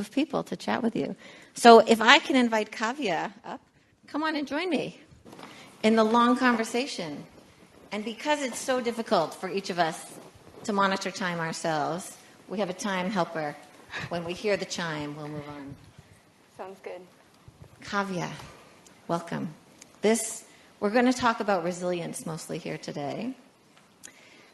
of people to chat with you. So if I can invite Kavya up, come on and join me in the long conversation. And because it's so difficult for each of us to monitor time ourselves, we have a time helper. When we hear the chime, we'll move on. Sounds good. Kavya, welcome. We're going to talk about resilience mostly here today.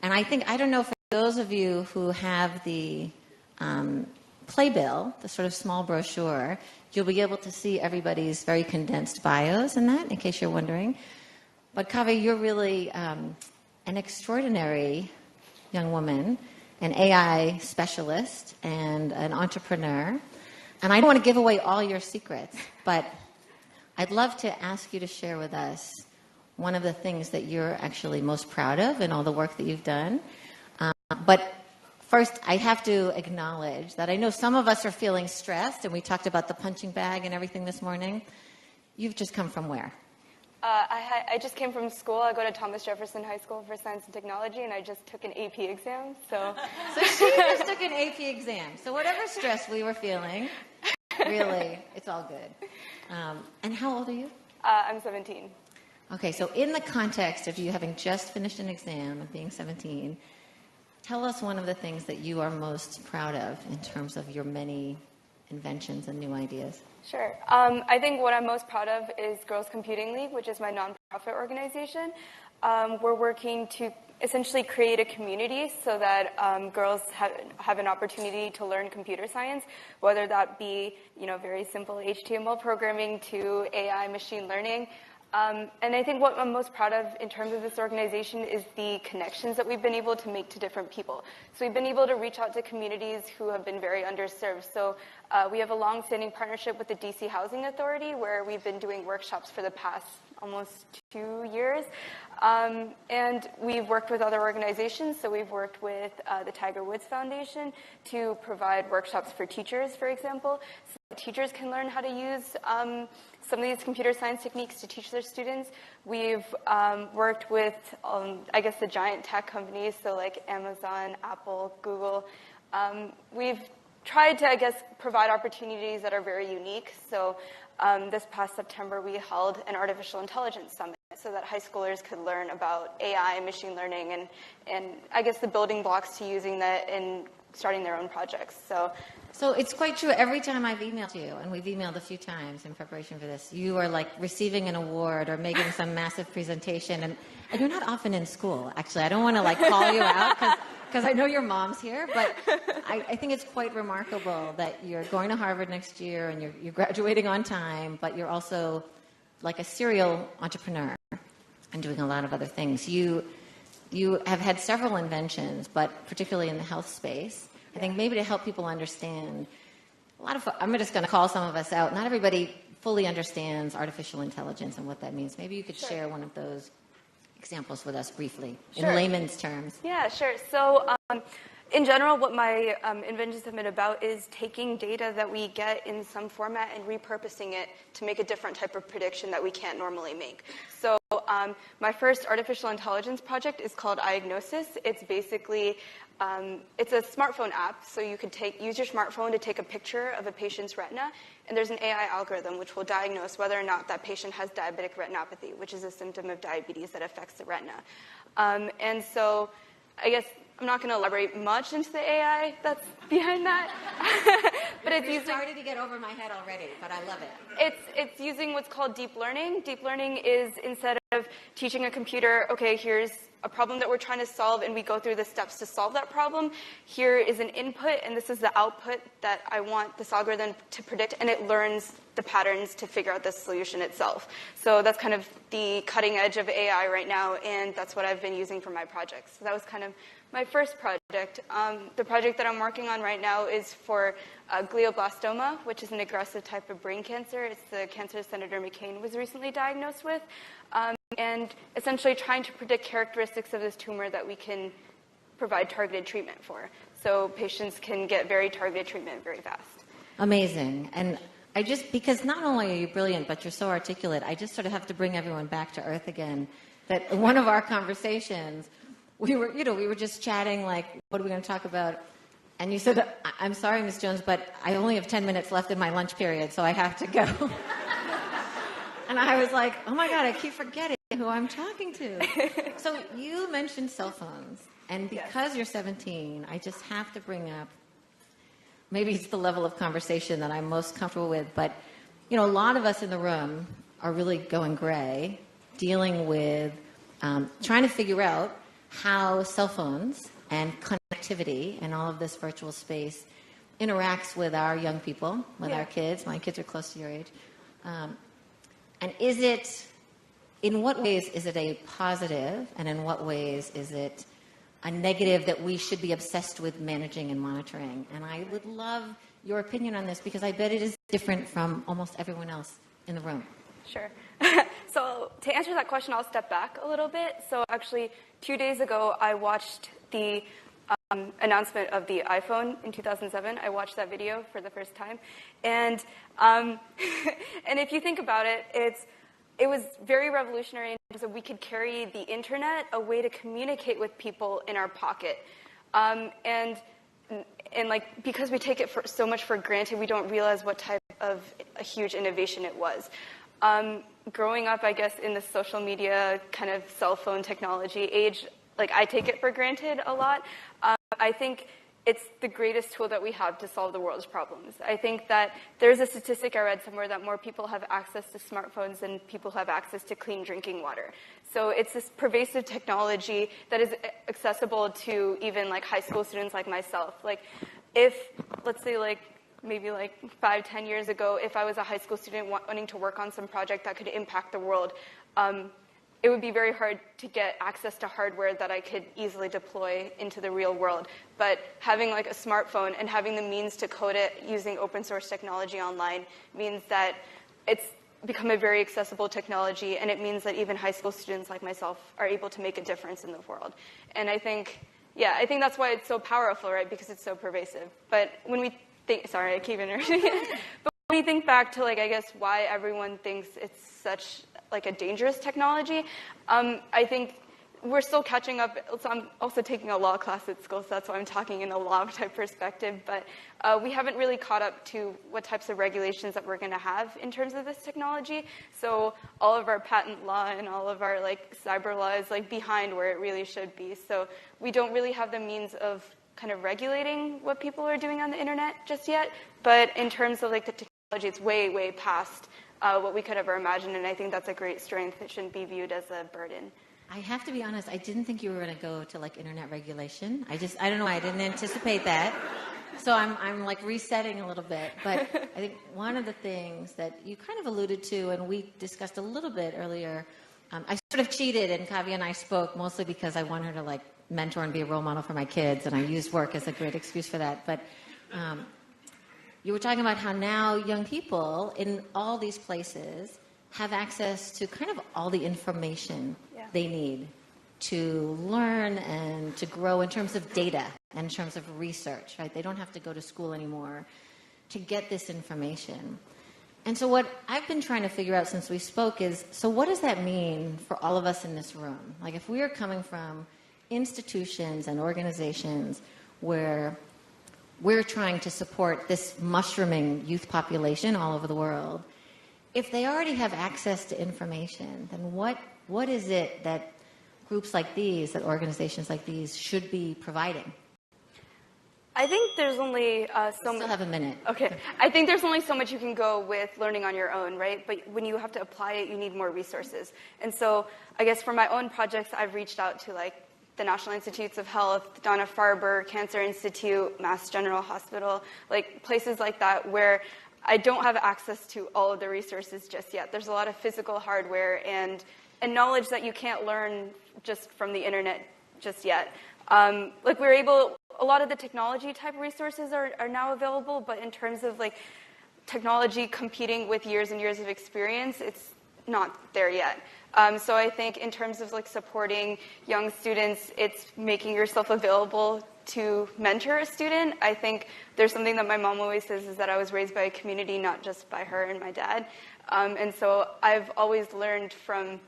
And I don't know, for those of you who have the playbill, the sort of small brochure, you'll be able to see everybody's very condensed bios in that, in case you're wondering. But Kavya, you're really an extraordinary young woman, an AI specialist, and an entrepreneur. And I don't want to give away all your secrets, but I'd love to ask you to share with us one of the things that you're actually most proud of in all the work that you've done. But first, I have to acknowledge that I know some of us are feeling stressed, and we talked about the punching bag and everything this morning. You've just come from where? I just came from school. I go to Thomas Jefferson High School for Science and Technology, and I just took an AP exam. So she just took an AP exam. So whatever stress we were feeling, really, it's all good. And how old are you? I'm 17. Okay, so in the context of you having just finished an exam and being 17, tell us one of the things that you are most proud of in terms of your many inventions and new ideas. Sure. I think what I'm most proud of is Girls Computing League, which is my nonprofit organization. We're working to essentially create a community so that girls have an opportunity to learn computer science, whether that be very simple HTML programming to AI machine learning. And I think what I'm most proud of in terms of this organization is the connections that we've been able to make to different people. So we've been able to reach out to communities who have been very underserved. So we have a long-standing partnership with the DC Housing Authority, where we've been doing workshops for the past almost 2 years. And we've worked with other organizations. So we've worked with the Tiger Woods Foundation to provide workshops for teachers, for example, so that teachers can learn how to use some of these computer science techniques to teach their students. We've worked with, the giant tech companies, so like Amazon, Apple, Google. We've tried to, provide opportunities that are very unique. So this past September, we held an artificial intelligence summit so that high schoolers could learn about AI, machine learning, and the building blocks to using that in starting their own projects. So it's quite true. Every time I've emailed you, and we've emailed a few times in preparation for this, you are like receiving an award or making some massive presentation, and you're not often in school, actually. I don't want to call you out because I know your mom's here, but I think it's quite remarkable that you're going to Harvard next year and you're graduating on time, but you're also like a serial entrepreneur and doing a lot of other things. You have had several inventions, but particularly in the health space. I think maybe to help people understand, I'm just going to call some of us out. Not everybody fully understands artificial intelligence and what that means. Maybe you could share one of those examples with us briefly, in layman's terms. Yeah, sure. So in general, what my inventions have been about is taking data that we get in some format and repurposing it to make a different type of prediction that we can't normally make. So my first artificial intelligence project is called Diagnosis. It's basically it's a smartphone app, so you could use your smartphone to take a picture of a patient's retina, and there's an AI algorithm which will diagnose whether or not that patient has diabetic retinopathy, which is a symptom of diabetes that affects the retina. And so I'm not going to elaborate much into the AI that's behind that. But it's started to get over my head already, but I love it. It's using what's called deep learning. Deep learning is, instead of teaching a computer, okay, here's a problem that we're trying to solve, and we go through the steps to solve that problem. Here is an input, and this is the output that I want this algorithm to predict, and it learns the patterns to figure out the solution itself. So that's kind of the cutting edge of AI right now, and that's what I've been using for my projects. So that was kind of my first project. The project that I'm working on right now is for glioblastoma, which is an aggressive type of brain cancer. It's the cancer Senator McCain was recently diagnosed with. And essentially trying to predict characteristics of this tumor that we can provide targeted treatment for. So patients can get very targeted treatment very fast. Amazing. And because not only are you brilliant, but you're so articulate, I just sort of have to bring everyone back to earth again. That in one of our conversations, we were just chatting, like, what are we going to talk about And you said, I'm sorry, Ms. Jones, but I only have 10 minutes left in my lunch period, so I have to go. And I was like, oh my God, I keep forgetting who I'm talking to. So you mentioned cell phones. And because you're 17, I just have to bring up, maybe it's the level of conversation that I'm most comfortable with, but a lot of us in the room are really going gray, dealing with trying to figure out how cell phones and connectivity and all of this virtual space interacts with our young people, with our kids. My kids are close to your age. And in what ways is it a positive, and in what ways is it a negative that we should be obsessed with managing and monitoring? And I would love your opinion on this, because I bet it is different from almost everyone else in the room. Sure. So to answer that question, I'll step back a little bit. So actually, 2 days ago, I watched the announcement of the iPhone in 2007. I watched that video for the first time. And and if you think about it, it was very revolutionary in terms of we could carry the internet, a way to communicate with people, in our pocket. And like, because we take it so much for granted, we don't realize what type of a huge innovation it was. Growing up, I guess, in the social media kind of cell phone technology age, like, I take it for granted a lot. I think it's the greatest tool that we have to solve the world's problems. I think that there's a statistic I read somewhere that more people have access to smartphones than people have access to clean drinking water. So it's this pervasive technology that is accessible to even like high school students like myself. Like, if, let's say, like, maybe like 5-10 years ago, if I was a high school student wanting to work on some project that could impact the world, it would be very hard to get access to hardware that I could easily deploy into the real world. But having like a smartphone and having the means to code it using open source technology online means that it's become a very accessible technology, and it means that even high school students like myself are able to make a difference in the world. And I think that's why it's so powerful, right? Because it's so pervasive. But when we think, sorry, I keep interrupting. But when we think back to, like, I guess why everyone thinks it's such like a dangerous technology, I think we're still catching up. So I'm also taking a law class at school, so that's why I'm talking in a law type perspective. But we haven't really caught up to what types of regulations that we're going to have in terms of this technology. So all of our patent law and all of our like cyber law is like behind where it really should be. So we don't really have the means of kind of regulating what people are doing on the internet just yet. But in terms of like the technology, it's way, way past what we could ever imagine, and I think that's a great strength. It shouldn't be viewed as a burden. I have to be honest, I didn't think you were going to go to like internet regulation. I don't know, I didn't anticipate that. So I'm like resetting a little bit. But I think one of the things that you kind of alluded to, and we discussed a little bit earlier, I sort of cheated, and Kavya and I spoke mostly because I want her to like mentor and be a role model for my kids, and I used work as a great excuse for that. But you were talking about how now young people in all these places have access to kind of all the information they need to learn and to grow in terms of data and in terms of research, right? They don't have to go to school anymore to get this information. And so what I've been trying to figure out since we spoke is, so what does that mean for all of us in this room? Like, if we are coming from institutions and organizations where we're trying to support this mushrooming youth population all over the world, if they already have access to information, then what is it that groups like these, that organizations like these should be providing? I think there's only so much. Still have a minute. Okay. I think there's only so much you can go with learning on your own, right? But when you have to apply it, you need more resources. And so I guess for my own projects, I've reached out to like the National Institutes of Health, Dana-Farber Cancer Institute, Mass General Hospital, like places like that where I don't have access to all of the resources just yet. There's a lot of physical hardware and knowledge that you can't learn just from the internet just yet. Like, a lot of the technology type resources are now available, but in terms of like technology competing with years and years of experience, it's not there yet. So I think in terms of like supporting young students, it's making yourself available to mentor a student. I think there's something that my mom always says, is that I was raised by a community, not just by her and my dad. And so I've always learned from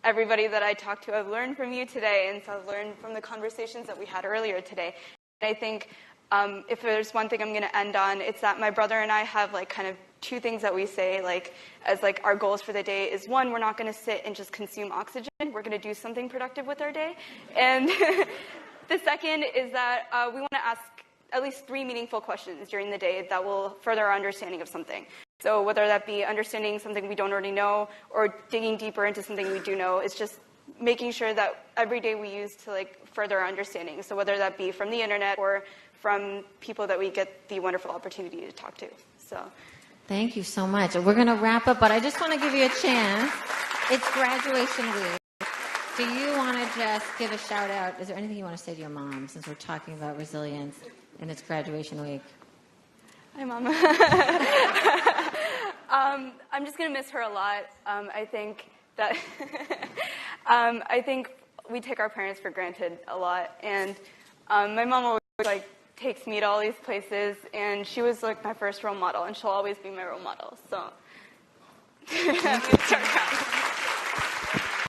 everybody that I talk to. I've learned from you today, and so I've learned from the conversations that we had earlier today. And I think if there's one thing I'm going to end on, it's that my brother and I have like kind of two things that we say like as like our goals for the day is one, we're not going to sit and just consume oxygen. We're going to do something productive with our day. And the second is that we want to ask at least 3 meaningful questions during the day that will further our understanding of something. So whether that be understanding something we don't already know or digging deeper into something we do know, it's just making sure that every day we use to like further our understanding. So whether that be from the internet or from people that we get the wonderful opportunity to talk to. So thank you so much. We're going to wrap up, but I just want to give you a chance. It's graduation week. Do you want to just give a shout out? Is there anything you want to say to your mom since we're talking about resilience and it's graduation week? Hi, Mama. I'm just going to miss her a lot. I think that I think we take our parents for granted a lot. And my mom always like takes me to all these places, and she was like my first role model, and she'll always be my role model. So I'm going to start crying.